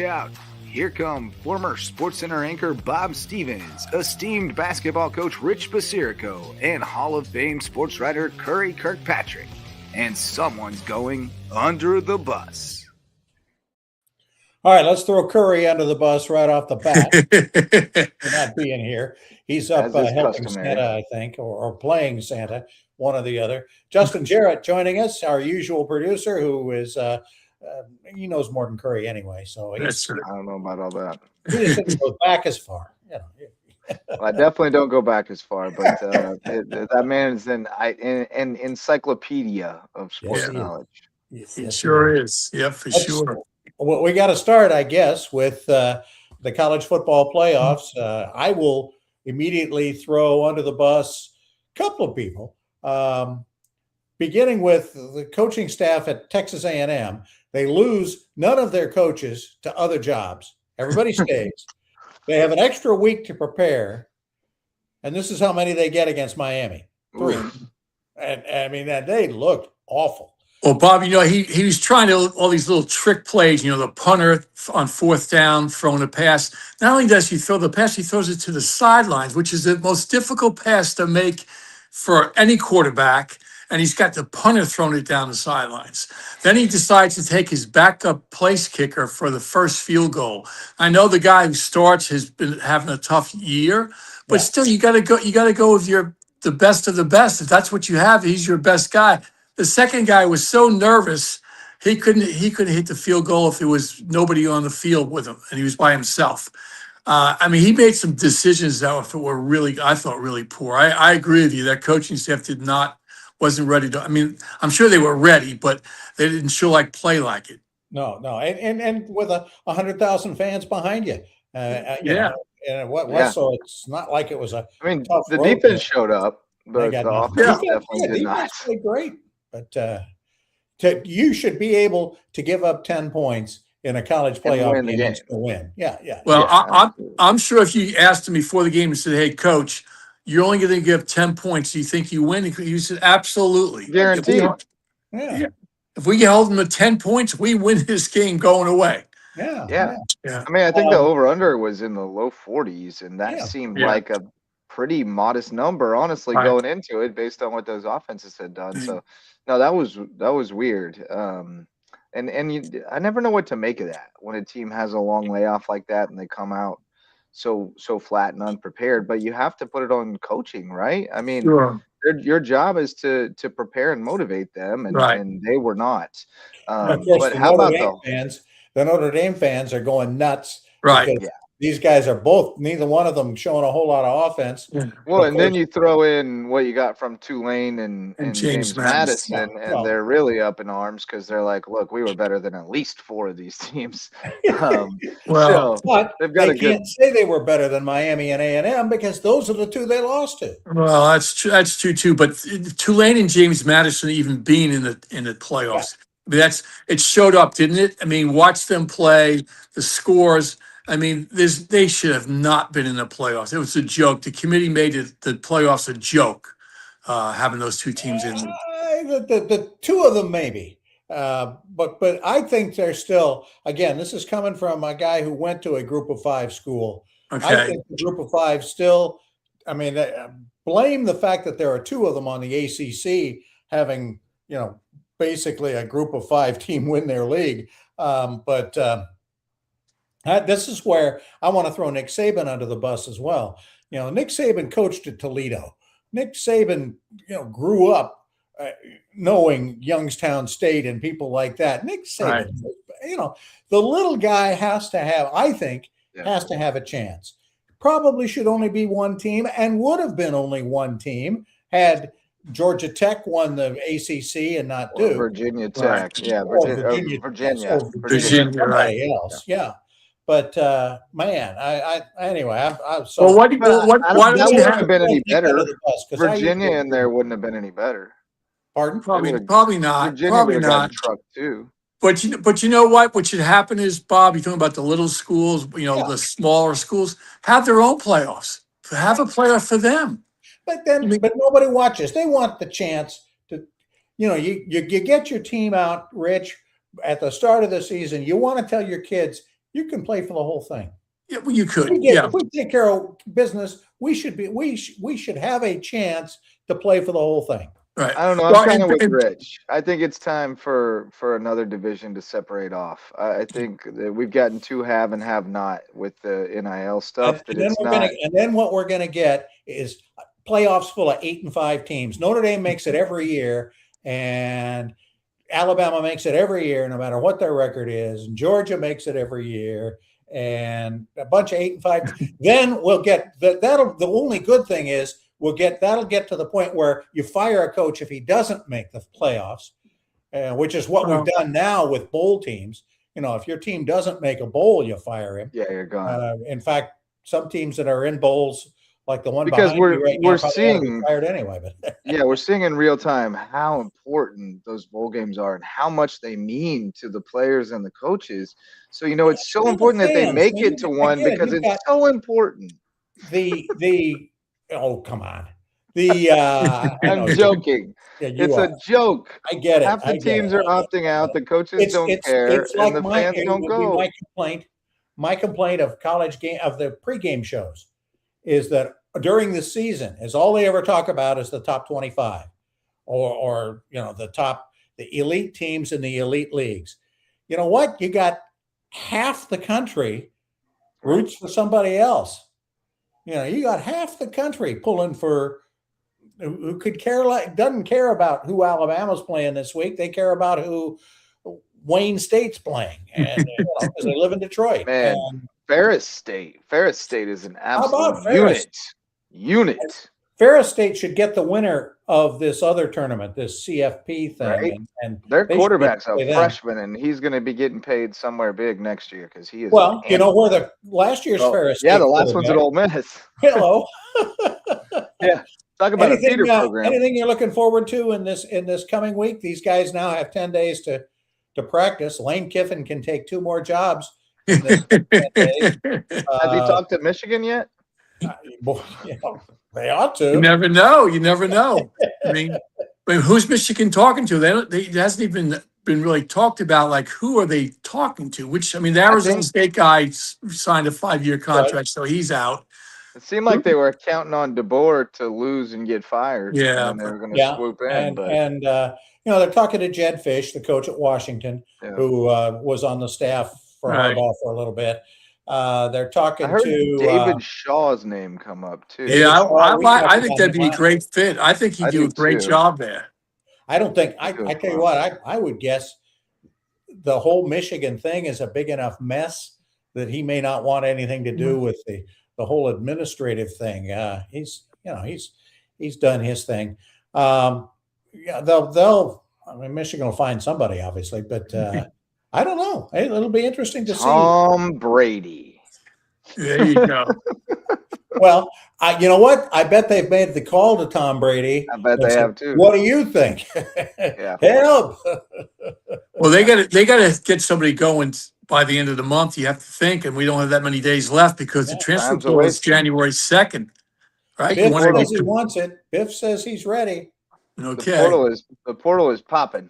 out. Here come former SportsCenter anchor Bob Stevens, esteemed basketball coach Rich Basirico, and Hall of Fame sports writer Curry Kirkpatrick. And someone's going under the bus. All right, let's throw Curry under the bus right off the bat for not being here. He's up helping Santa, I think, or playing Santa, one or the other. Justin Jarrett joining us, our usual producer, who is he knows more than Curry anyway. So he's, I don't know about all that. He just didn't go back as far. You know. Well, I definitely don't go back as far, but that man is an encyclopedia of sports knowledge. It sure is. Yeah, for sure. Well, we got to start, I guess, with the college football playoffs. I will immediately throw under the bus a couple of people, beginning with the coaching staff at Texas A&M. They lose none of their coaches to other jobs. Everybody stays. They have an extra week to prepare, and this is how many they get against Miami. 3. And I mean, that they looked awful. Well, Bob, he was trying all these little trick plays, the punter on 4th down, throwing a pass. Not only does he throw the pass, he throws it to the sidelines, which is the most difficult pass to make for any quarterback. And he's got the punter throwing it down the sidelines. Then he decides to take his backup place kicker for the first field goal. I know the guy who starts has been having a tough year, but still, you got to go. You got to go with the best of the best. If that's what you have, he's your best guy. The second guy was so nervous he couldn't hit the field goal if there was nobody on the field with him, and he was by himself. I mean, he made some decisions that were I thought really poor. I agree with you. That coaching staff wasn't ready to. I mean, I'm sure they were ready, but they didn't play like it. No, and with 100,000 fans behind you, you know, and so it's not like it was a. I mean, the defense showed up, but the offense definitely did not. Played great, but you should be able to give up 10 points in a college playoff game and still win. Yeah. Well, I'm sure if you asked him before the game and said, "Hey, coach, you're only going to give 10 points. Do you think you win?" He said, "Absolutely. Guaranteed." Yeah. If we hold them to 10 points, we win this game going away. Yeah. I mean, I think the over-under was in the low 40s, and that seemed like a pretty modest number, honestly, going into it based on what those offenses had done. So, no, that was weird. I never know what to make of that when a team has a long layoff like that and they come out so flat and unprepared. But you have to put it on coaching, right? I mean, your job is to prepare and motivate them, and they were not. But how about the Notre Dame fans are going nuts, right? These guys are neither one of them showing a whole lot of offense. Well, and then you throw in what you got from Tulane and James Madison, and they're really up in arms because they're like, look, we were better than at least 4 of these teams. But they can't say they were better than Miami and A&M because those are the 2 they lost to. Well, that's true too. But Tulane and James Madison even being in the playoffs, I mean, it showed up, didn't it? I mean, watch them play, the scores. I mean, they should have not been in the playoffs. It was a joke. The committee made the playoffs a joke, having those 2 teams in. The 2 of them maybe, but I think they're still. Again, this is coming from a guy who went to a Group of 5 school. Okay. I think the Group of 5 still. I mean, blame the fact that there are 2 of them on the ACC having basically a Group of 5 team win their league, but. This is where I want to throw Nick Saban under the bus as well. Nick Saban coached at Toledo. Nick Saban, grew up knowing Youngstown State and people like that. Nick Saban, the little guy has to have a chance. Probably should only be 1 team and would have been only 1 team had Georgia Tech won the ACC and not Duke. Virginia Tech, Virginia, somebody else, But man, I'm so. Well, why don't you have been any better? Virginia in there wouldn't have been any better. Pardon? Probably not. Virginia Probably not. Truck too. But you know what? What should happen is, Bob, you're talking about the little schools, the smaller schools, have their own playoffs. Have a playoff for them. But nobody watches. They want the chance to, you get your team out, Rich, at the start of the season. You want to tell your kids, you can play for the whole thing. Yeah, well, you could. If we take care of business, we should have a chance to play for the whole thing. Right. I don't know. I'm kind of with Rich. I think it's time for another division to separate off. I think that we've gotten too have and have not with the NIL stuff. And then what we're going to get is playoffs full of 8 and 5 teams. Notre Dame makes it every year, and Alabama makes it every year, no matter what their record is. And Georgia makes it every year, and a bunch of 8 and 5. Then we'll get that'll. The only good thing is that'll get to the point where you fire a coach if he doesn't make the playoffs, which is what we've done now with bowl teams. If your team doesn't make a bowl, you fire him. Yeah, you're gone. In fact, some teams that are in bowls, like the one because we're seeing fired anyway. But yeah, we're seeing in real time how important those bowl games are and how much they mean to the players and the coaches. So it's so important that they make it to one because it's so important. Oh, come on. I'm joking. Yeah, it's a joke. I get it. Half the teams are opting out. The coaches don't care, and the fans don't go. My complaint of the pregame shows is that during the season, all they ever talk about is the top 25, or the elite teams in the elite leagues. You know what? You got half the country roots for somebody else. You got half the country pulling for who doesn't care about who Alabama's playing this week. They care about who Wayne State's playing, and because they live in Detroit. Man, Ferris State is an absolute unit. Ferris State should get the winner of this other tournament, this CFP thing, right? and their quarterback's a freshman, and he's going to be getting paid somewhere big next year because he is. Well, where the last year's Ferris State. Yeah, the last one's at Ole Miss. Hello. Yeah, talk about a feeder program. Anything you're looking forward to in this coming week? These guys now have 10 days to practice. Lane Kiffin can take 2 more jobs. In this 10 days. Has he talked to Michigan yet? They ought to. You never know. I mean, who's Michigan talking to? It hasn't even been really talked about. Like, who are they talking to? The Arizona State guy signed a 5-year contract, right. So he's out. It seemed like they were counting on DeBoer to lose and get fired. Yeah, and they were going to swoop in. And they're talking to Jed Fish, the coach at Washington, who was on the staff for Harbaugh for a little bit. They're talking to David Shaw's name come up too. Yeah, I think that'd be a great fit. I think he'd do a great job there. I don't think I tell you what, I would guess the whole Michigan thing is a big enough mess that he may not want anything to do with the whole administrative thing. He's done his thing. Michigan will find somebody, obviously, but I don't know. It'll be interesting to see. Tom Brady. There you go. Well, you know what? I bet they've made the call to Tom Brady. I bet they have too. What do you think? Yeah. Help. Well, they got to get somebody going by the end of the month. You have to think, and we don't have that many days left because the transfer portal is January 2nd, right? Biff says he wants it. Biff says he's ready. Okay. The portal is popping.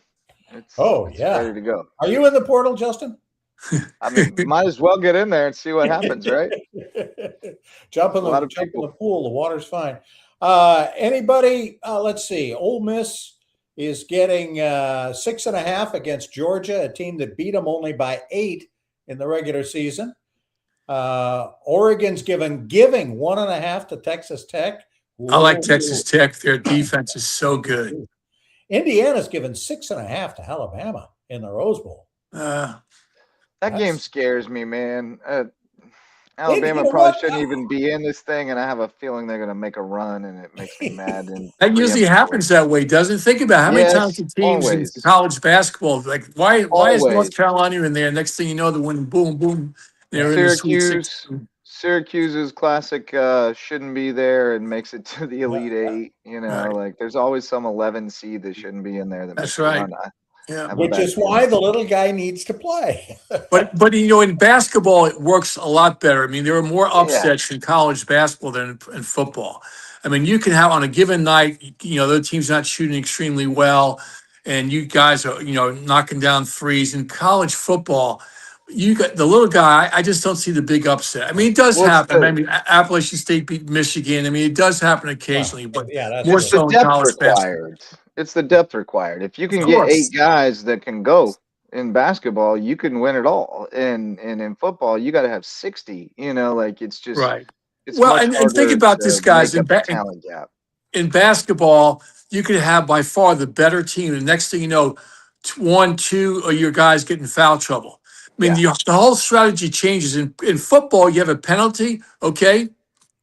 It's ready to go. Are you in the portal, Justin? I mean, might as well get in there and see what happens, right? Jump in the pool. The water's fine. Anybody? Let's see. Ole Miss is getting 6.5 against Georgia, a team that beat them only by 8 in the regular season. Oregon's giving 1.5 to Texas Tech. I like Texas Tech. Their defense is so good. Indiana's given 6.5 to Alabama in the Rose Bowl. That game scares me, man. Alabama probably shouldn't even be in this thing, and I have a feeling they're going to make a run, and it makes me mad. And that usually happens that way, doesn't it? Think about how many times the teams in college basketball, like why is North Carolina in there? Next thing you know, the win, boom, boom. They're in the Sweet 16. Syracuse's classic shouldn't be there and makes it to the Elite Eight. Like there's always some 11 seed that shouldn't be in there. That's right. Yeah, which is why the little guy needs to play. but in basketball it works a lot better. I mean, there are more upsets in college basketball than in football. I mean, you can have on a given night, the team's not shooting extremely well, and you guys are knocking down threes. In college football, you got the little guy. I just don't see the big upset. I mean, it does happen. I mean, Appalachian State beat Michigan. I mean, it does happen occasionally, but more it's the so in depth college basketball. required. It's the depth required. If you can get 8 guys that can go in basketball, you can win it all. And in football, you got to have 60. You know, like it's just Right. It's Well, much and think about to this, guys. make up the talent gap. In basketball, you could have by far the better team. The next thing you know, 1, 2 of your guys get in foul trouble. I mean, the whole strategy changes. In football, you have a penalty, okay?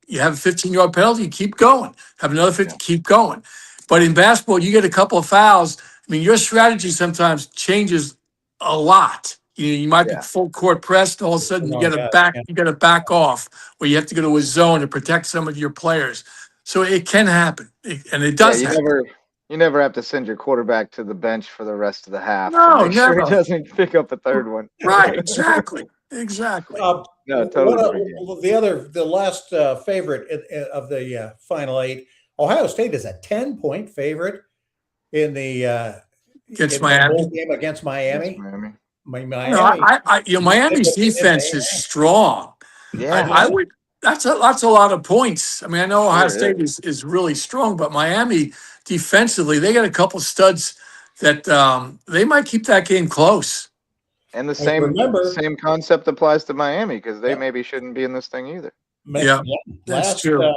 You have a 15-yard penalty, you keep going. Have another 50, keep going. But in basketball, you get a couple of fouls. I mean, your strategy sometimes changes a lot. You might be full court pressed, all of a sudden you got to back off, or you have to go to a zone to protect some of your players. So it can happen, and it does happen. You never have to send your quarterback to the bench for the rest of the half. No, to make sure he doesn't pick up a third one. Right, exactly. No, totally. The last favorite of the Final 8, Ohio State is a 10-point favorite in the against Miami. Game against Miami. Miami's defense is strong. Yeah, I would. That's a lot of points. I mean, I know Ohio State is really strong, but Miami defensively, they got a couple studs that they might keep that game close. And the same concept applies to Miami because they maybe shouldn't be in this thing either. That's true.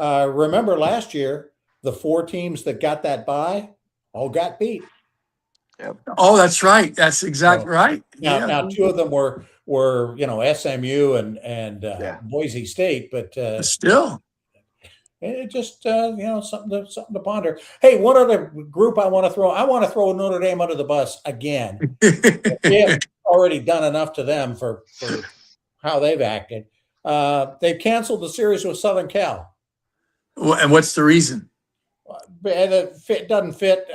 Remember last year, the 4 teams that got that bye all got beat. Yep. Oh, that's right. That's exactly right. Now 2 of them were SMU and Boise State, but still, it just something to ponder. Hey, one other group I want to throw. I want to throw Notre Dame under the bus again. We have already done enough to them for how they've acted. They've canceled the series with Southern Cal. And what's the reason? It doesn't fit.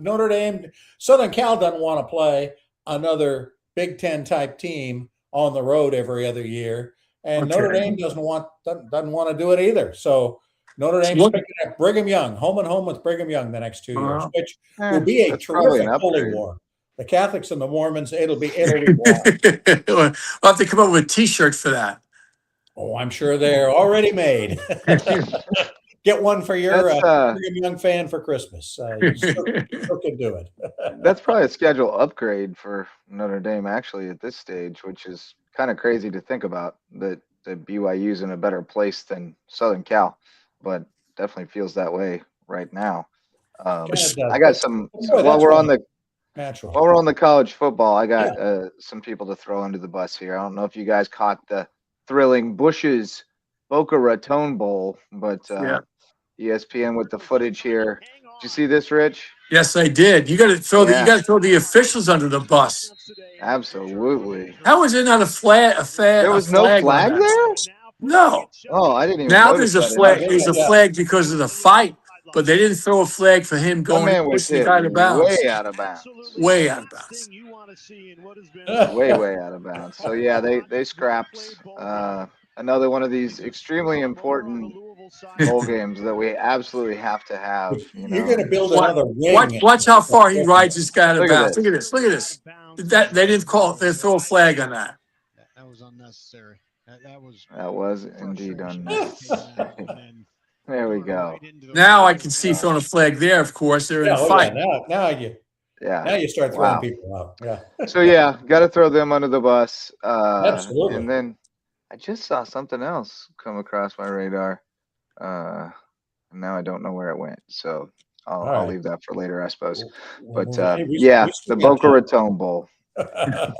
Notre Dame, Southern Cal doesn't want to play another Big Ten type team on the road every other year, and Notre Dame doesn't want to do it either. So Notre Dame's picking up Brigham Young, home and home with Brigham Young the next 2 years, which will be a terrific holy war. The Catholics and the Mormons, it'll be wild. We'll have to come up with a T-shirt for that. Oh, I'm sure they're already made. Get one for your Brigham Young fan for Christmas. You still can do it. That's probably a schedule upgrade for Notre Dame, actually, at this stage, which is kind of crazy to think about, that BYU's in a better place than Southern Cal, but definitely feels that way right now. I got some while we're on the college football. I got some people to throw under the bus here. I don't know if you guys caught the thrilling Bush's Boca Raton Bowl, but ESPN with the footage here. Did you see this, Rich? Yes, I did. You got to throw the officials under the bus. Absolutely. How is it not a flag? There was no flag there? No. Oh, I didn't even. Now there's a flag. There's a flag because of the fight, but they didn't throw a flag for him going pushing the guy out of bounds. Way out of bounds. Way out of bounds. Way out of bounds. So yeah, they scrapped another one of these extremely important bowl games that we absolutely have to have. You're going to build another wing. Watch how far he rides this guy out of bounds. Look at this. Look at this. They didn't call it. They throw a flag on that. That was unnecessary. That was indeed unnecessary. There we go. Now I can see throwing a flag there. Of course, they're in a fight. Now you start throwing people out. Yeah. So got to throw them under the bus. Absolutely. And then I just saw something else come across my radar. And now I don't know where it went. So I'll leave that for later, I suppose. But the Boca Raton Bowl. A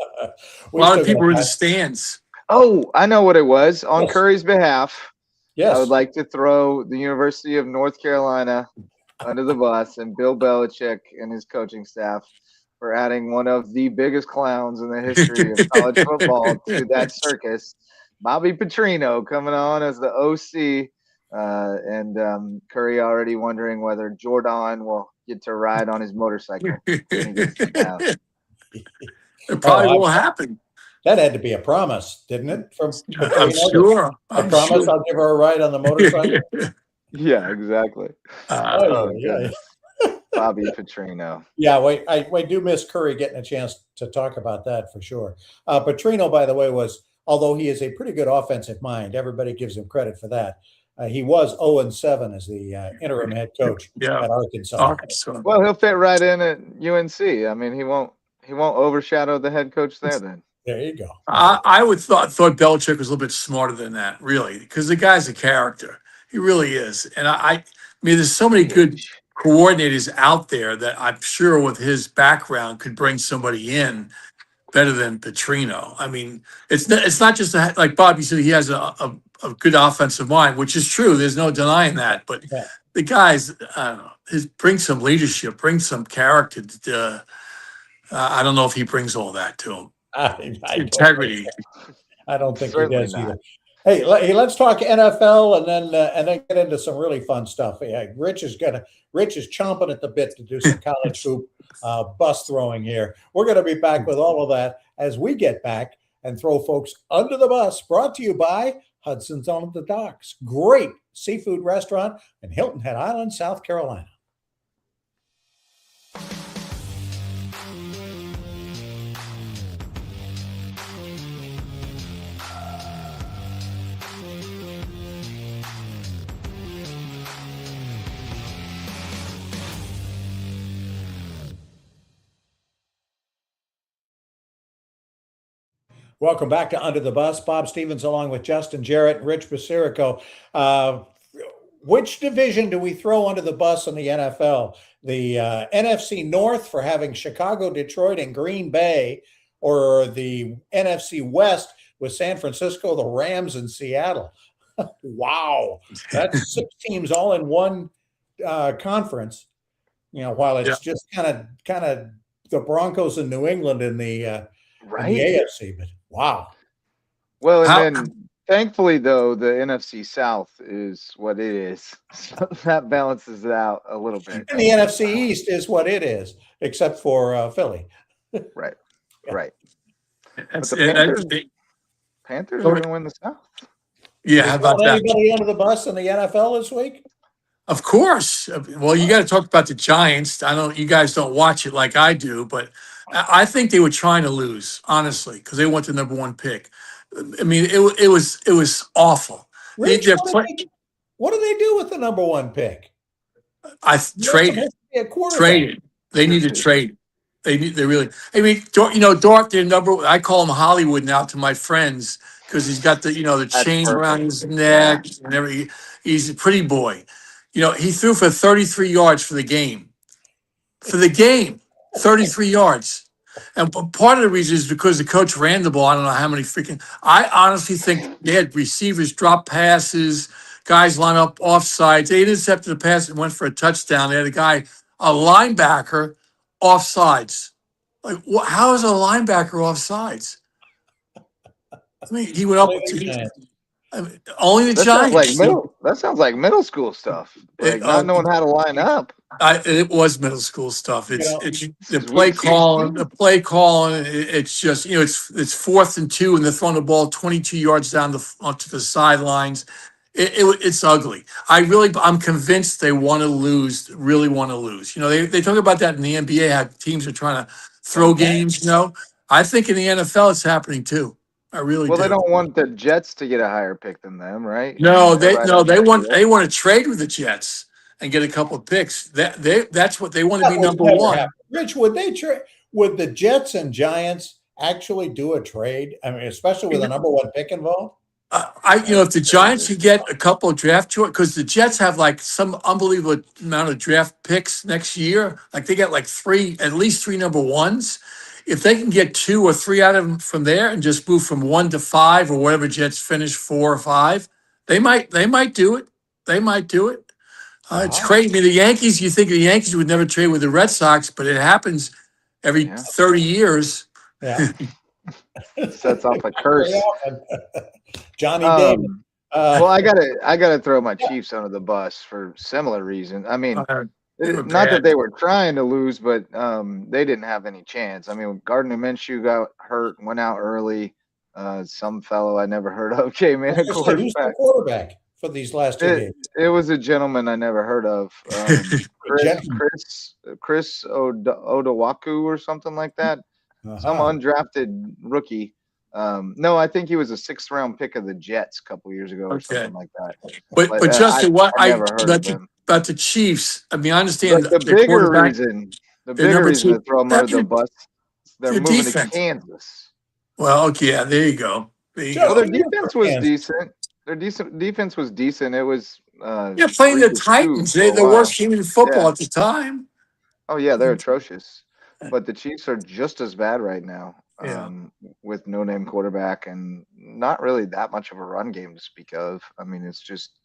lot of people were in the stands. Oh, I know what it was. On Curry's behalf, yes, I would like to throw the University of North Carolina under the bus and Bill Belichick and his coaching staff for adding one of the biggest clowns in the history of college football to that circus. Bobby Petrino coming on as the OC, and Curry already wondering whether Jordan will get to ride on his motorcycle. It probably won't happen. That had to be a promise, didn't it? I'm sure. I promise I'll give her a ride on the motorcycle. Yeah, exactly. Bobby Petrino. Yeah, we do miss Curry getting a chance to talk about that for sure. Petrino, by the way, although he is a pretty good offensive mind, everybody gives him credit for that. He was 0-7 as the interim head coach at Arkansas. Well, he'll fit right in at UNC. I mean, he won't overshadow the head coach there then. There you go. I would thought Belichick was a little bit smarter than that, really, because the guy's a character. He really is. And I mean, there's so many good coordinators out there that I'm sure with his background could bring somebody in better than Petrino. I mean, it's not just like Bob, you said, he has a good offensive mind, which is true. There's no denying that. But the guys, I don't know, bring some leadership, bring some character. I don't know if he brings all that to him. Integrity. I don't think Certainly he does not. either. Hey, let's talk NFL and then get into some really fun stuff. Yeah, Rich is chomping at the bit to do some college hoop bus throwing here. We're going to be back with all of that as we get back and throw folks under the bus. Brought to you by Hudson's on the Docks, great seafood restaurant in Hilton Head Island, South Carolina. Welcome back to Under the Bus. Bob Stevens along with Justin Jarrett and Rich Basirico. Which division do we throw under the bus in the NFL? The NFC North for having Chicago, Detroit, and Green Bay, or the NFC West with San Francisco, the Rams, and Seattle? Wow. That's 6 teams all in one conference. While it's just kind of the Broncos and New England in the AFC, but wow. Well, and then thankfully, though, the NFC South is what it is. So that balances it out a little bit. And the NFC East is what it is, except for Philly. Right. Yeah. Right. But the Panthers are going to win the South. Yeah, how about that? Anybody under the bus in the NFL this week? Of course. Well, you got to talk about the Giants. I know you guys don't watch it like I do, but I think they were trying to lose, honestly, because they want the number 1 pick. I mean, it was awful. Rich, what do they do with the number 1 pick? Traded. They need to trade. They really. I mean, Dart, their number. I call him Hollywood now to my friends because he's got the chain around his neck and everything. He's a pretty boy. He threw for 33 yards for the game. 33 yards. And part of the reason is because the coach ran the ball. I don't know how many I honestly think they had receivers drop passes, guys line up offsides. They intercepted the pass and went for a touchdown. They had a linebacker offsides. Like, how is a linebacker offsides? I mean, he went up to only the Giants. That sounds like middle school stuff. Like not knowing how to line up. It was middle school stuff. It's the play calling. It's just it's 4th and 2, and they're throwing the ball 22 yards down onto the sidelines. It's ugly. I'm convinced they want to lose. Really want to lose. They talk about that in the NBA. How teams are trying to throw games. I think in the NFL it's happening too. I really do. Well, they don't want the Jets to get a higher pick than them, right? No, they want to trade with the Jets and get a couple of picks. That's what they want to be number 1. Rich, would the Jets and Giants actually do a trade? I mean, especially with a number 1 pick involved? If the Giants could get a couple of draft choices, because the Jets have like some unbelievable amount of draft picks next year. Like they get at least 3 number 1s. If they can get 2 or 3 out of them from there and just move from 1 to 5 or whatever Jets finish 4 or 5, they might do it. They might do it. It's crazy. I mean, the Yankees. You think the Yankees would never trade with the Red Sox, but it happens every 30 years. Yeah, sets off a curse. Johnny Davis. Well, I gotta throw my Chiefs under the bus for similar reasons. I mean. Not that they were trying to lose, but they didn't have any chance. I mean, Gardner Minshew got hurt, went out early. Some fellow I never heard of came in. Who's the quarterback for these last two games? It was a gentleman I never heard of. Chris Odawaku or something like that. Some undrafted rookie. No, I think he was a 6th round pick of the Jets a couple years ago or something like that. But Justin, I never heard of him. About the Chiefs, I mean, I understand the bigger reason to throw them under the bus, they're moving to Kansas. Well, okay, yeah, there you go. Well, their defense was decent. Their defense was decent. It was playing the Titans. They're the worst team in football at the time. Oh yeah, they're atrocious. But the Chiefs are just as bad right now. With no name quarterback and not really that much of a run game to speak of. I mean, it's just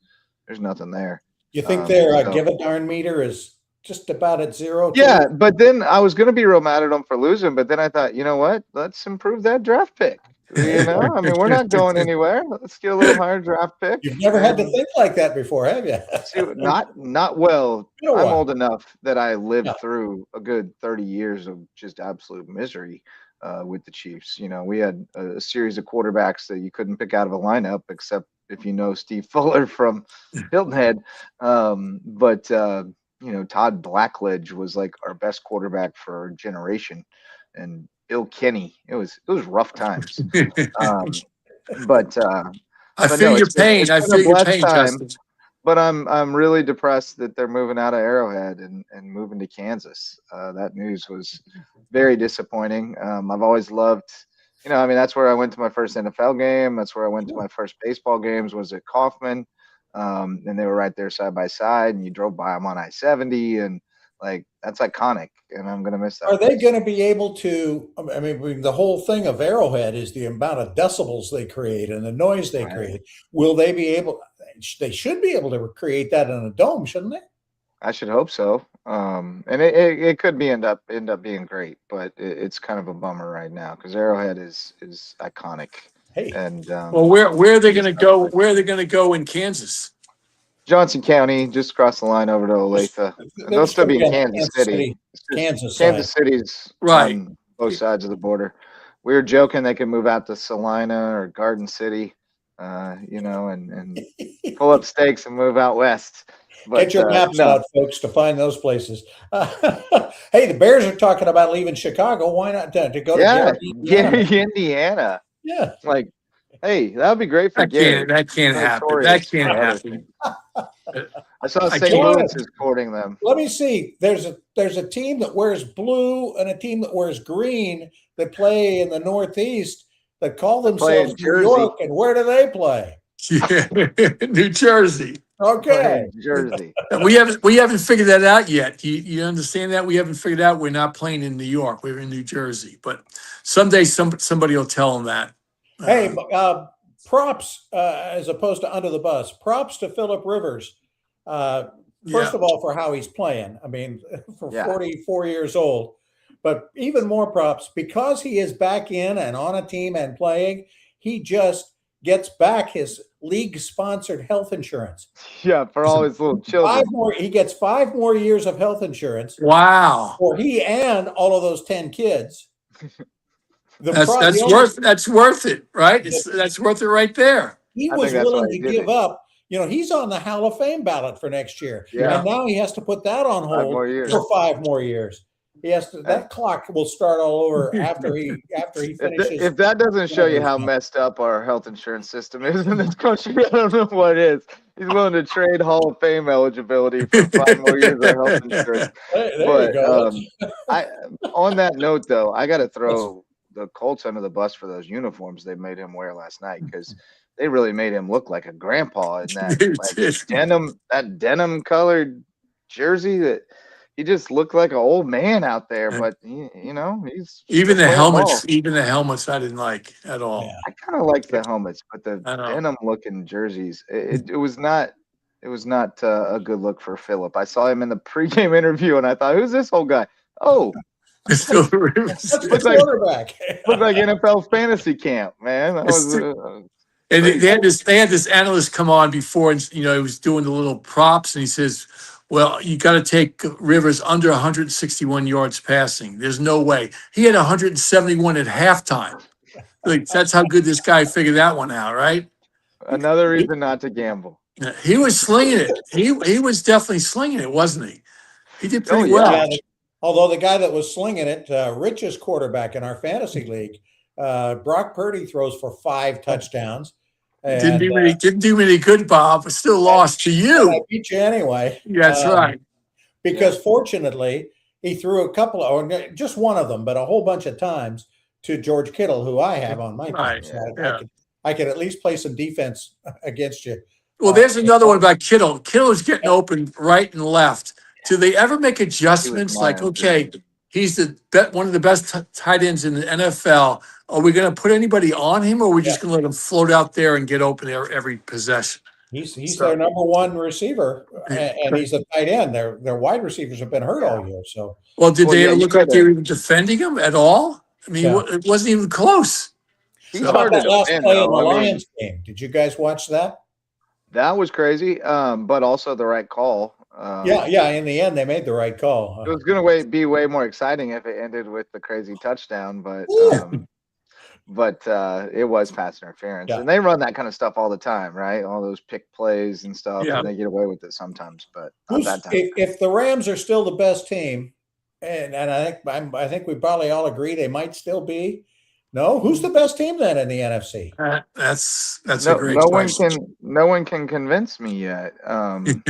there's nothing there. You think their give a darn meter is just about at 0? Yeah, but then I was going to be real mad at them for losing, but then I thought, you know what? Let's improve that draft pick. You know, I mean, we're not going anywhere. Let's get a little higher draft pick. You've never had to think like that before, have you? Not well. I'm old enough that I lived through a good 30 years of just absolute misery with the Chiefs. You know, we had a series of quarterbacks that you couldn't pick out of a lineup, except if you know Steve Fuller from Hilton Head. But you know, Todd Blackledge was like our best quarterback for a generation, and Bill Kenny. It was rough times. But I feel your pain. I feel your pain, Justin. But I'm really depressed that they're moving out of Arrowhead and moving to Kansas. That news was very disappointing. I've always loved, you know, I mean, that's where I went to my first NFL game. That's where I went to my first baseball games was at Kauffman. And they were right there side by side, and you drove by them on I-70, and like that's iconic, and I'm gonna miss that. Are they going to be able to? I mean, the whole thing of Arrowhead is the amount of decibels they create and the noise they create. Will they be able? They should be able to create that in a dome, shouldn't they? I should hope so. And it could end up being great, but it's kind of a bummer right now because Arrowhead is iconic. Hey, and well, where are they going to go? Where are they going to go in Kansas? Johnson County, just across the line over to Olathe. They'll still be in Kansas City. Kansas City's on both sides of the border. We were joking they could move out to Salina or Garden City, you know, and pull up stakes and move out west. But, get your maps out, folks, to find those places. Hey, the Bears are talking about leaving Chicago. Why not to go to Indiana? Yeah, like. Hey, that would be great for Gary. That can't happen. That can't happen. I saw St. Louis is courting them. Let me see. There's a team that wears blue and a team that wears green that play in the Northeast that call themselves New York. And where do they play? New Jersey. Okay. Jersey. We haven't figured that out yet. You understand that? We haven't figured out we're not playing in New York. We're in New Jersey. But someday somebody will tell them that. Hey, props as opposed to under the bus. Props to Phillip Rivers. First of all, for how he's playing. I mean, for 44 years old. But even more props because he is back in and on a team and playing. He just gets back his league-sponsored health insurance. Yeah, for all his little children. He gets 5 more years of health insurance. Wow. For he and all of those 10 kids. That's worth it, right? That's worth it right there. He was willing to give up. You know, he's on the Hall of Fame ballot for next year, and now he has to put that on hold for 5 more years. He has to. That clock will start all over after he finishes. If that doesn't show you how messed up our health insurance system is in this country, I don't know what is. He's willing to trade Hall of Fame eligibility for 5 more years of health insurance. There you go. On that note, though, I got to throw the Colts under the bus for those uniforms they made him wear last night because they really made him look like a grandpa in that denim colored jersey that he just looked like an old man out there. But you know, he's even the helmets I didn't like at all. Yeah. I kind of liked the helmets, but the denim looking jerseys, it was not a good look for Phillip. I saw him in the pregame interview and I thought, who's this old guy? Oh, that's the quarterback. Looked like NFL fantasy camp, man. And they had this analyst come on before, and he was doing the little props, and he says, "Well, you got to take Rivers under 161 yards passing. There's no way. He had 171 at halftime. Like that's how good this guy figured that one out, right? Another reason not to gamble. Yeah, he was slinging it. He was definitely slinging it, wasn't he? He did pretty Oh, yeah. well. Although the guy that was slinging it, Rich's quarterback in our fantasy league, Brock Purdy throws for 5 touchdowns. Didn't And, do me didn't do me any good, Bob. But still lost to and I you. beat you anyway. That's right. Because fortunately, he threw a couple of, or just one of them, but a whole bunch of times to George Kittle, who I have on my team. Right. So Yeah. I could at least play some defense against you. Well, there's another one about Kittle. Kittle's getting open right and left. Do they ever make adjustments like, okay, he's one of the best tight ends in the NFL. Are we going to put anybody on him, or are we just going to let him float out there and get open every possession? He's their number one receiver, and he's a tight end. Their wide receivers have been hurt all year. So, well, did they ever look like they were even defending him at all? I mean, it wasn't even close. How about that last play in the Lions game? Did you guys watch that? That was crazy, but also the right call. Yeah. In the end, they made the right call. It was going to be way more exciting if it ended with the crazy touchdown, but it was pass interference, and they run that kind of stuff all the time, right? All those pick plays and stuff, and they get away with it sometimes, but not that time. If the Rams are still the best team, and I think we probably all agree they might still be. No, who's the best team then in the NFC? That's a great question. No one can convince me yet. I mean,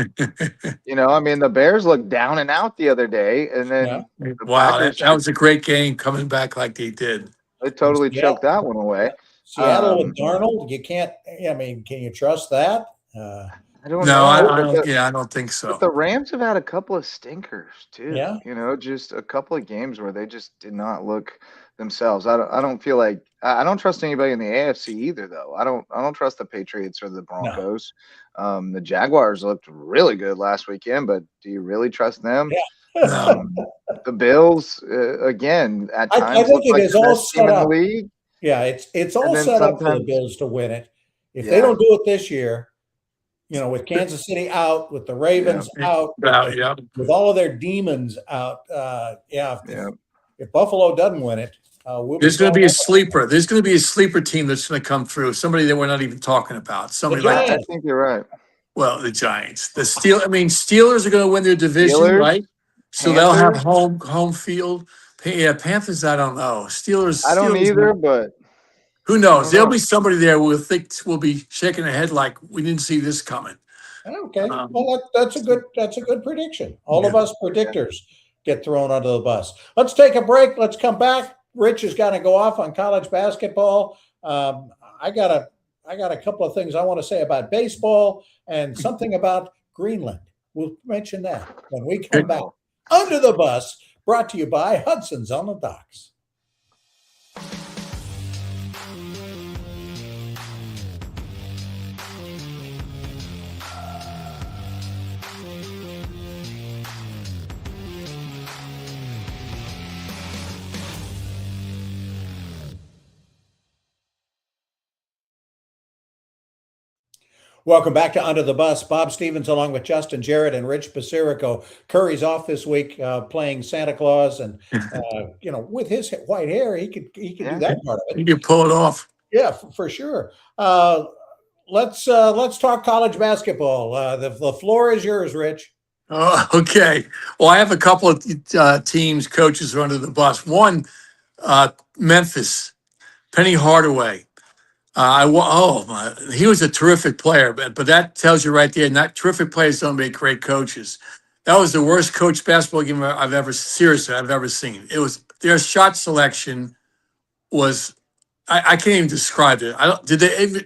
the Bears looked down and out the other day, and then wow, that was a great game coming back like they did. They totally choked that one away. Seattle with Darnold, you can't. I mean, can you trust that? I don't know. I don't think so. But the Rams have had a couple of stinkers too. Yeah. Just a couple of games where they just did not look themselves. I don't feel like I don't trust anybody in the AFC either, though. I don't trust the Patriots or the Broncos. No. The Jaguars looked really good last weekend, but do you really trust them? Yeah. The Bills again at times. I think it is all set up. League. Yeah, it's all set up for the Bills to win it. If they don't do it this year, with Kansas City out, with the Ravens out, with all of their demons out, if Buffalo doesn't win it, there's going to be a sleeper. There's going to be a sleeper team that's going to come through. Somebody that we're not even talking about. Somebody like that. I think you're right. Well, the Giants, Steelers are going to win their division, right? So they'll have home field. Yeah, Panthers, I don't know. Steelers, I don't either, but who knows? There'll be somebody there we'll be shaking their head like we didn't see this coming. Okay, well that's a good prediction. All of us predictors get thrown under the bus. Let's take a break. Let's come back. Rich has got to go off on college basketball. I got a couple of things I want to say about baseball and something about Greenland. We'll mention that when we come back. Under the Bus, brought to you by Hudson's on the Docks. Welcome back to Under the Bus. Bob Stevens along with Justin Jarrett and Rich Basirico. Curry's off this week playing Santa Claus, and with his white hair, he could do that part of it. He could pull it off. Yeah, for sure. Let's talk college basketball. The floor is yours, Rich. Oh, okay. Well, I have a couple of teams, coaches who are under the bus. One, Memphis, Penny Hardaway. He was a terrific player, but that tells you right there, not terrific players don't make great coaches. That was the worst coach basketball game I've ever seen. It was their shot selection was I can't even describe it.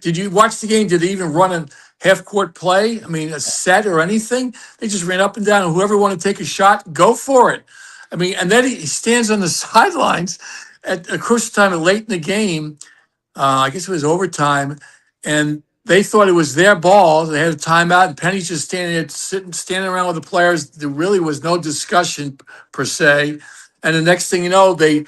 Did you watch the game? Did they even run a half court play? I mean, a set or anything? They just ran up and down, and whoever wanted to take a shot, go for it. I mean, and then he stands on the sidelines at a crucial time late in the game. I guess it was overtime, and they thought it was their ball. They had a timeout, and Penny's just standing around with the players. There really was no discussion per se. And the next thing you know, during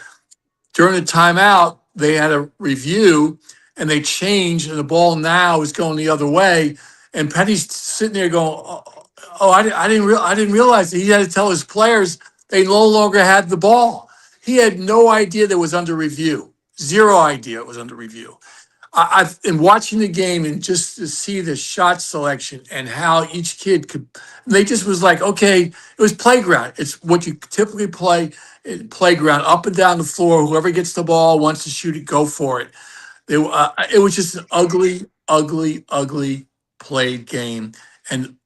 the timeout, they had a review, and they changed, and the ball now is going the other way. And Penny's sitting there going, I didn't realize that he had to tell his players they no longer had the ball. He had no idea that it was under review. Zero idea it was under review. I've in watching the game and just to see the shot selection and how each kid could, they just was like, okay, it was playground. It's what you typically play playground, up and down the floor. Whoever gets the ball wants to shoot it, go for it. It was just an ugly, ugly, ugly played game and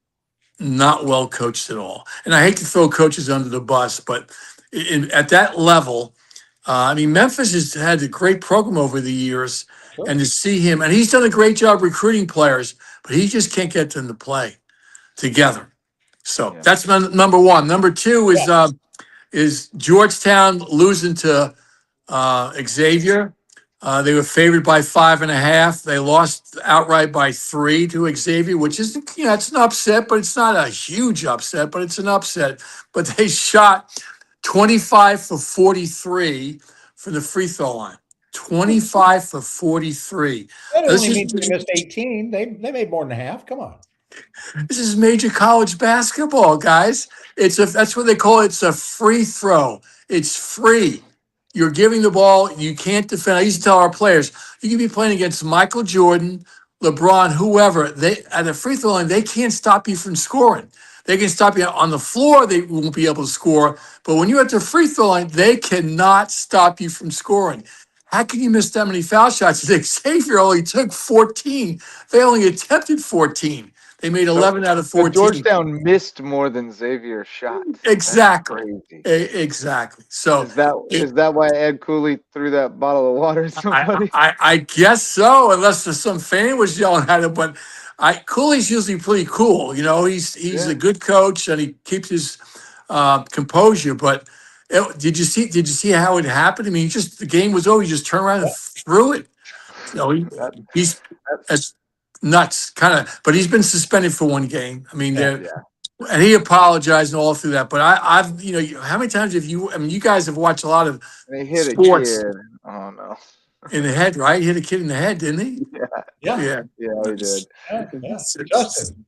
not well coached at all. And I hate to throw coaches under the bus, but at that level, I mean, Memphis has had a great program over the years, Sure. and to see him, and he's done a great job recruiting players, but he just can't get them to play together. So that's number one. Number two is Georgetown losing to Xavier. They were favored by 5.5. They lost outright by 3 to Xavier, which is, it's an upset, but it's not a huge upset, but it's an upset. But they shot 25 for 43 from the free throw line. 25 for 43. That only means they missed 18. They made more than half. Come on. This is major college basketball, guys. That's what they call it. It's a free throw. It's free. You're giving the ball. You can't defend. I used to tell our players, you can be playing against Michael Jordan, LeBron, whoever. At the free throw line, they can't stop you from scoring. They can stop you on the floor. They won't be able to score. But when you're at the free throw line, they cannot stop you from scoring. How can you miss that many foul shots? Xavier only took 14. They only attempted 14. They made 11 out of 14. Georgetown missed more than Xavier's shots. Exactly. Exactly. So is that why Ed Cooley threw that bottle of water at somebody? I guess so, unless some fan was yelling at him. But Cooley's usually pretty cool. He's a good coach and he keeps his composure. But did you see how it happened? I mean, the game was over. He just turned around and threw it. He's as nuts, kind of. But he's been suspended for 1 game. I mean, and he apologized and all through that. But I've how many times have you? I mean, you guys have watched a lot of they hit sports. A kid. Oh no. In the head, right? He hit a kid in the head, didn't he? Yeah, he did. Justin.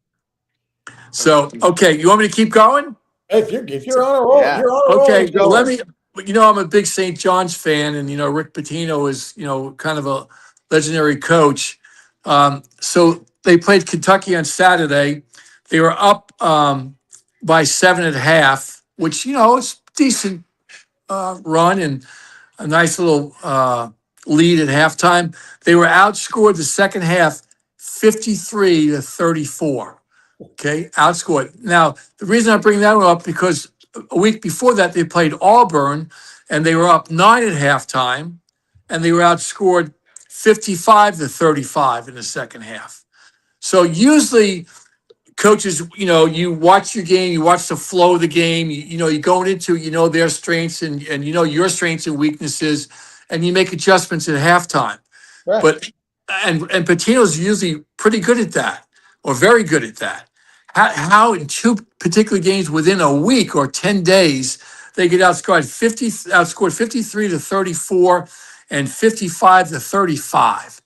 So, okay, you want me to keep going? If you're on a roll, you're on a roll. Okay, let me. I'm a big St. John's fan, and Rick Pitino is kind of a legendary coach. So they played Kentucky on Saturday. They were up by 7 at half, which it's decent run and a nice little lead at halftime. They were outscored the second half 53-34. Okay, outscored. Now, the reason I bring that up because a week before that they played Auburn and they were up 9 at halftime and they were outscored 55-35 in the second half. So usually coaches, you watch your game, you watch the flow of the game, you're going into, their strengths and your strengths and weaknesses, and you make adjustments at halftime. Right. But and Patino's usually pretty good at that, or very good at that. How in 2 particular games within a week or 10 days they get outscored 53-34 and 55-35.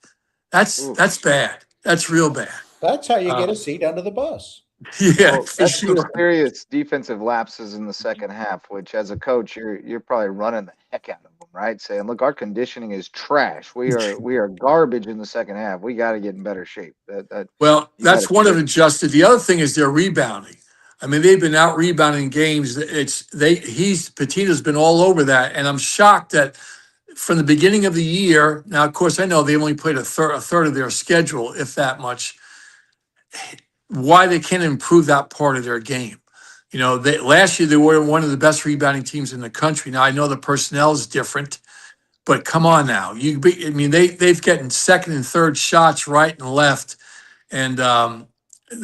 That's bad. That's real bad. That's how you get a seat under the bus. Yeah, that's some serious defensive lapses in the second half, which as a coach, you're probably running the heck out of them, right? Saying, look, our conditioning is trash. We are garbage in the second half. We got to get in better shape. That's one of them, Justin. The other thing is they're rebounding. I mean, they've been out rebounding games. Patino's been all over that, and I'm shocked that from the beginning of the year. Now, of course, I know they only played a third of their schedule, if that much. Why they can't improve that part of their game? Last year they were one of the best rebounding teams in the country. Now I know the personnel is different, but come on now, they've gotten second and third shots right and left, and they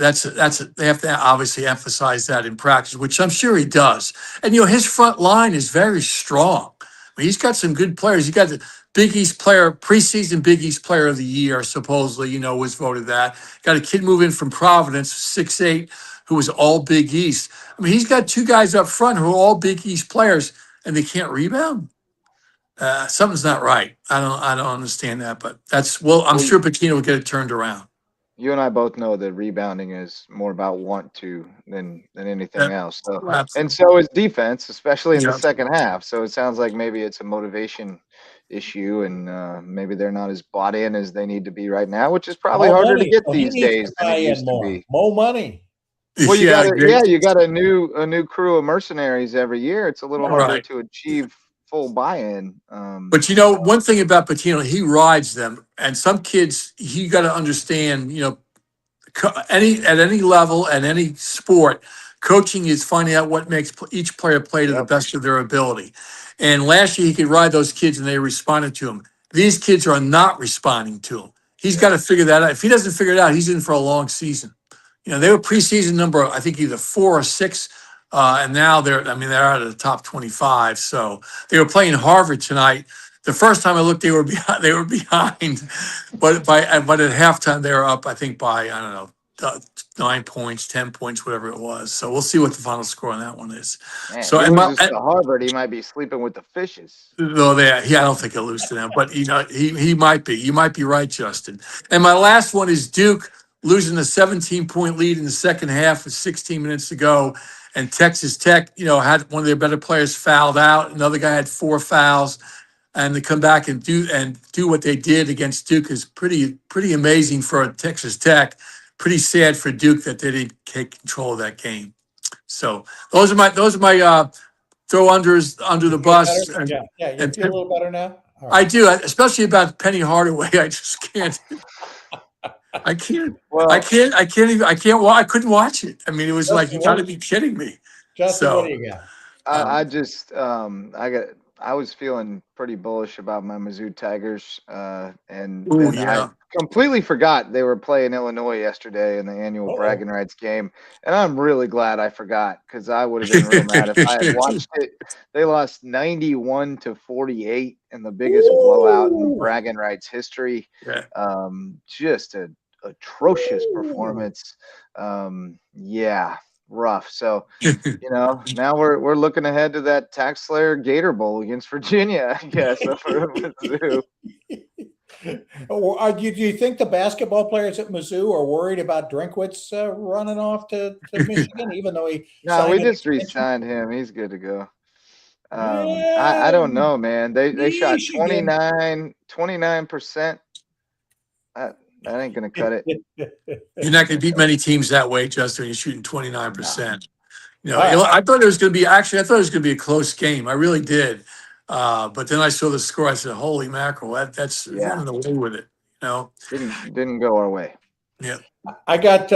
have to obviously emphasize that in practice, which I'm sure he does. And his front line is very strong. I mean, he's got some good players. He got the Big East player, preseason Big East player of the year, supposedly, was voted that. Got a kid moving from Providence, 6'8", who was all Big East. I mean, he's got 2 guys up front who are all Big East players, and they can't rebound. Something's not right. I don't understand that, but I'm sure Pitino will get it turned around. you and I both know that rebounding is more about want to than anything else. So, and so is defense, especially in the second half. So it sounds like maybe it's a motivation issue, and maybe they're not as bought in as they need to be right now, which is probably harder to get these days than it used to be. More money. Well, you got a new crew of mercenaries every year. It's a little harder to achieve full buy-in. But one thing about Patino, he rides them, and some kids, you got to understand, at any level and any sport, coaching is finding out what makes each player play to the best of their ability. And last year he could ride those kids and they responded to him. These kids are not responding to him. He's got to figure that out. If he doesn't figure it out, he's in for a long season. They were preseason number, I think either 4 or 6. And now they're out of the top 25. So they were playing Harvard tonight. The first time I looked, they were behind, but at halftime they were up, I think by, I don't know, 9 points, 10 points, whatever it was. So we'll see what the final score on that one is. Man, so to Harvard, he might be sleeping with the fishes. No, I don't think he'll lose to them, but he might be. You might be right, Justin. And my last one is Duke losing a 17-point lead in the second half with 16 minutes to go. And Texas Tech, had one of their better players fouled out. Another guy had 4 fouls. And to come back and do what they did against Duke is pretty amazing for Texas Tech. Pretty sad for Duke that they didn't take control of that game. So those are my throw unders under the bus. You feel a little better now. Right. I do, especially about Penny Hardaway. I just can't. I can't. Well, I can't even. I can't. I couldn't watch it. I mean, it was Justin, like you got to be kidding me. Justin, what do you got? I was feeling pretty bullish about my Mizzou Tigers, and I completely forgot they were playing Illinois yesterday in the annual bragging rights game, and I'm really glad I forgot because I would have been real mad if I had watched it. They lost 91-48 in the biggest blowout in bragging rights history. Yeah. Just an atrocious performance. Rough. So, now we're looking ahead to that Tax Slayer Gator Bowl against Virginia, I guess. Do you think the basketball players at Mizzou are worried about Drinkwitz running off to Michigan, even though he? No, we just re-signed him. He's good to go. I don't know, man. They shot 29%. That ain't gonna cut it. You're not gonna beat many teams that way, Justin. You're shooting 29%. I thought it was gonna be a close game. I really did. But then I saw the score. I said, "Holy mackerel! That's running away with it." Didn't go our way. Yeah. I got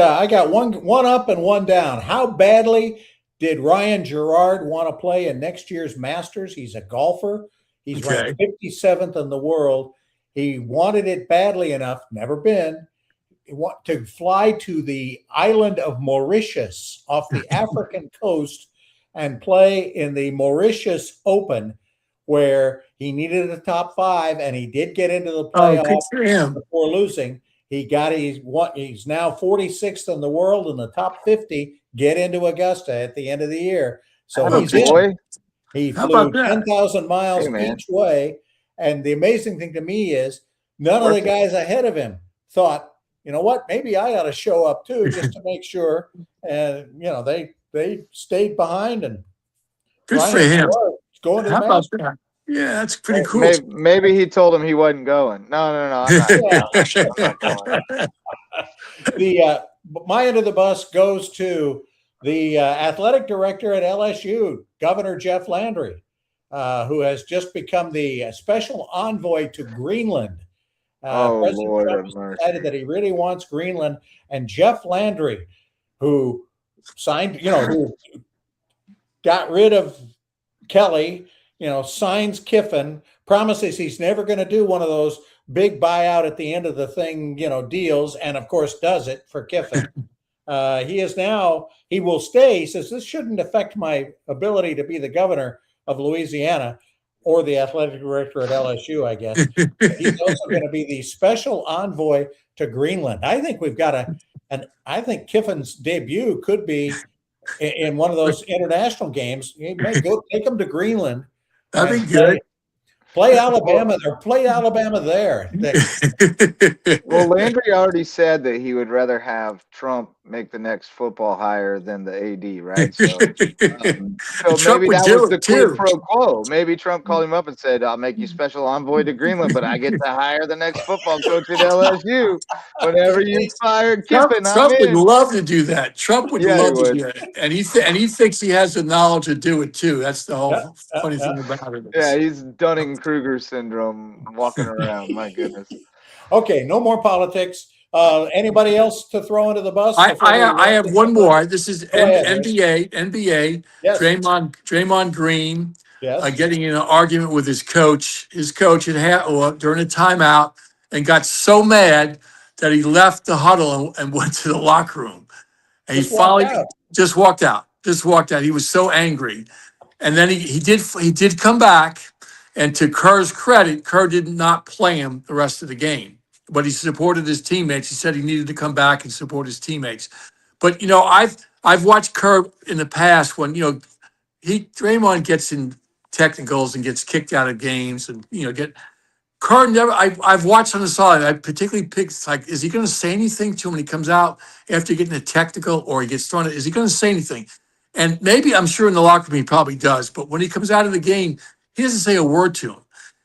one up and one down. How badly did Ryan Gerard want to play in next year's Masters? He's a golfer. He's ranked 57th in the world. He wanted it badly enough, never been, to fly to the island of Mauritius off the African coast and play in the Mauritius Open, where he needed a top 5, and he did get into the playoff before losing. He's now 46th in the world in the top 50, get into Augusta at the end of the year. So he's in. He flew 10,000 miles each way. And the amazing thing to me is none of the guys ahead of him thought, you know what, maybe I ought to show up too, just to make sure. And, they stayed behind, and good for him. Going to How about that? Yeah, that's pretty cool. Maybe he told him he wasn't going. No. I'm not. My end of the bus goes to the athletic director at LSU, Governor Jeff Landry, who has just become the special envoy to Greenland. President Lord Trump decided that he really wants Greenland, and Jeff Landry, who signed, who got rid of Kelly, signs Kiffin, promises he's never going to do one of those big buyout at the end of the thing, deals, and of course does it for Kiffin. He will stay. He says, this shouldn't affect my ability to be the governor of Louisiana or the athletic director at LSU, I guess. He's also going to be the special envoy to Greenland. I think we've got I think Kiffin's debut could be in one of those international games. He may go take him to Greenland. That'd be good. Play Alabama or play Alabama there. Well, Landry already said that he would rather have Trump make the next football hire than the AD, right? So Trump maybe would that do was the it quid too. pro quo. Maybe Trump called him up and said, "I'll make you special envoy to Greenland, but I get to hire the next football coach at LSU. Whenever you fire Kiffin, I'm Trump would in." love to do that. Trump would Yeah, he love to would. do it, and he thinks he has the knowledge to do it too. That's the Yeah, whole funny thing about it. Yeah, he's Dunning-Kruger syndrome walking around. My goodness. Okay, no more politics. Anybody else to throw into the bus? I have one more. This is Go ahead, Rich. NBA. Yes. Draymond Green Yes. getting in an argument with his coach. His coach during a timeout and got so mad that he left the huddle and went to the locker room. And Just he finally walked out. just walked out. Just walked out. He was so angry. And then he did come back. And to Kerr's credit, Kerr did not play him the rest of the game, but he supported his teammates. He said he needed to come back and support his teammates. But I've watched Kerr in the past when Draymond gets in technicals and gets kicked out of games and Kerr never. I've watched on the side. I particularly picked like, is he going to say anything to him when he comes out after getting a technical or he gets thrown? Is he going to say anything? And maybe I'm sure in the locker room he probably does. But when he comes out of the game, he doesn't say a word to him.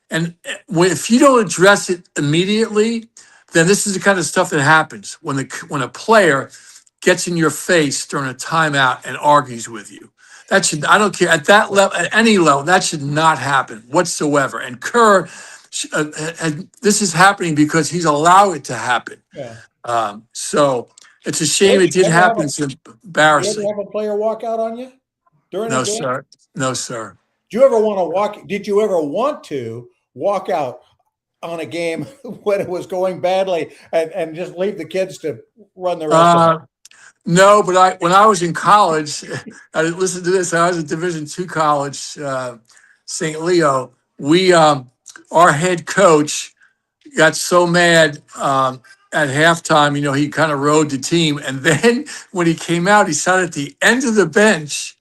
And if you don't address it immediately, then this is the kind of stuff that happens when a player gets in your face during a timeout and argues with you. I don't care at that level, at any level, that should not happen whatsoever. And Kerr, this is happening because he's allowed it to happen. Yeah. So it's a shame it did happen. It's embarrassing. Did you ever have a player walk out on you during a game? Sir. No, sir. Did you ever want to walk out on a game when it was going badly and just leave the kids to run the rest of it? No, but when I was in college, I listened to this. I was at Division II college, St. Leo. Our head coach got so mad at halftime. He kind of rode the team, and then when he came out, he sat at the end of the bench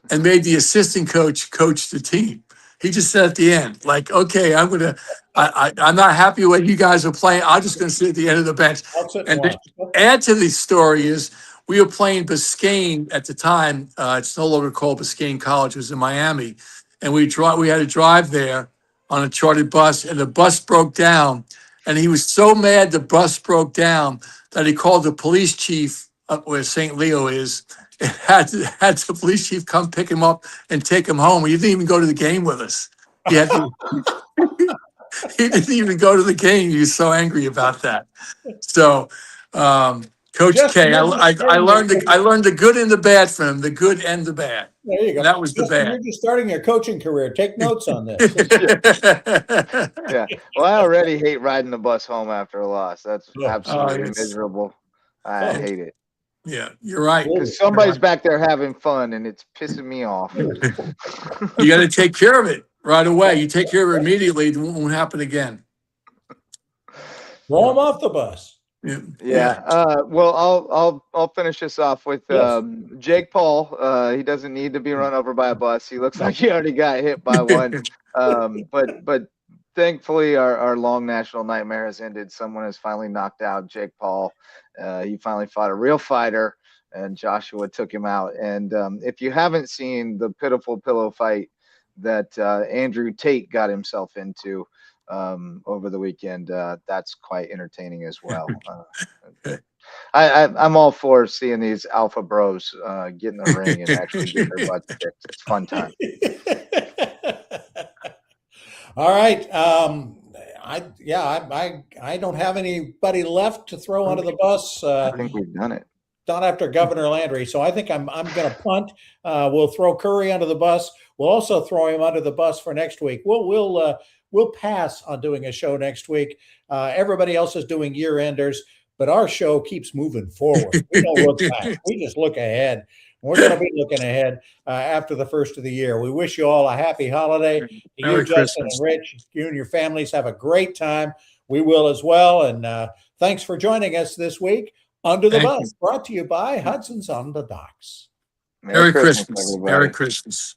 and made the assistant coach the team. He just said at the end, like, okay, I'm not happy with you guys are playing. I'm just going to sit at the end of the bench. And to add to the story is we were playing Biscayne at the time. It's no longer called Biscayne College. It was in Miami. And we had to drive there on a chartered bus, and the bus broke down. And he was so mad the bus broke down that he called the police chief up where St. Leo is, and had the police chief come pick him up and take him home. He didn't even go to the game with us. He didn't even go to the game. He was so angry about that. So, Coach K, I learned the good and the bad from him, the good and the bad. There you go. And that was the bad. You're just starting your coaching career. Take notes on this. Yeah. Well, I already hate riding the bus home after a loss. That's absolutely miserable. I hate it. Yeah, you're right. Because somebody's back there having fun, and it's pissing me off. You got to take care of it right away. You take care of it immediately. It won't happen again. Throw him off the bus. Yeah. Well, I'll finish this off with Jake Paul. He doesn't need to be run over by a bus. He looks like he already got hit by one. But thankfully, our long national nightmare has ended. Someone has finally knocked out Jake Paul. He finally fought a real fighter, and Joshua took him out. And if you haven't seen the pitiful pillow fight that Andrew Tate got himself into over the weekend, that's quite entertaining as well. I'm all for seeing these alpha bros get in the ring and actually get their butts kicked. It's fun time. All right. I don't have anybody left to throw under the bus. I think we've done it. Not after Governor Landry. So I think I'm going to punt. We'll throw Curry under the bus. We'll also throw him under the bus for next week. We'll pass on doing a show next week. Everybody else is doing year enders, but our show keeps moving forward. We don't look back. We just look ahead. We're going to be looking ahead after the first of the year. We wish you all a happy holiday. You, Justin and Rich, you and your families have a great time. We will as well. And thanks for joining us this week. Under the Bus, brought to you by Hudson's on the Docks. Merry Christmas. Merry Christmas.